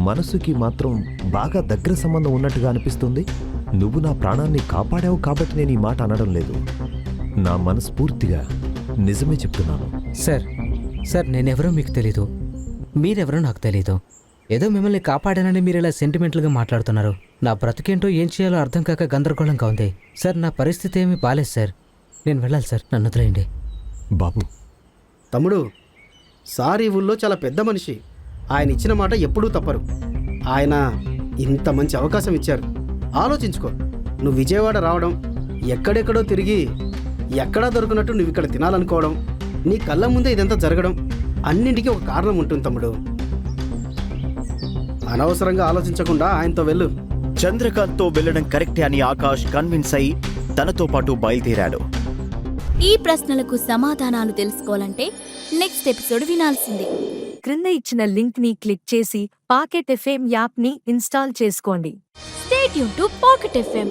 మనసుకి మాత్రం బాగా దగ్గర సంబంధం ఉన్నట్టుగా అనిపిస్తుంది. నువ్వు నా ప్రాణాన్ని కాపాడావు కాబట్టి నేను ఈ మాట అనడం లేదు. నా మనస్ఫూర్తిగా నిజమే చెప్తున్నాను. సార్ నేనెవరో మీకు తెలీదు, మీరెవరో నాకు తెలీదు. ఏదో మిమ్మల్ని కాపాడానని మీరు ఇలా సెంటిమెంటల్గా మాట్లాడుతున్నారు. నా బ్రతికేంటో ఏం చేయాలో అర్థం కాక గందరగోళంగా ఉంది. సార్ నా పరిస్థితి ఏమీ బాలేదు సార్. నేను వెళ్ళాలి సార్, నన్ను వదిలేయండి. బాబు, తమ్ముడు, సార్ ఈ ఊళ్ళో చాలా పెద్ద మనిషి. ఆయన ఇచ్చిన మాట ఎప్పుడూ తప్పరు. ఆయన ఇంత మంచి అవకాశం ఇచ్చారు. ఆలోచించుకో, నువ్వు విజయవాడ రావడం, ఎక్కడెక్కడో తిరిగి ఎక్కడా దొరికినట్టు నువ్వు ఇక్కడ తినాలనుకోవడం, నీ కళ్ళ ముందే ఇదంతా జరగడం, అన్నింటికీ ఒక కారణం ఉంటుంది తమ్ముడు. అనవసరంగా ఆలోచించకుండా ఆయనతో వెళ్ళు. చంద్రకాంత్తో వెళ్ళడం కరెక్టే అని ఆకాష్ కన్విన్స్ అయి తనతో పాటు బయలుదేరాడు. ఈ ప్రశ్నలకు సమాధానాలు తెలుసుకోవాలంటే నెక్స్ట్ ఎపిసోడ్ వినాల్సిందే. క్రింద ఇచ్చిన లింక్ ని క్లిక్ చేసి పాకెట్ ఎఫ్ఎం యాప్ ని ఇన్స్టాల్ చేసుకోండి. Stay tune to pocket FM.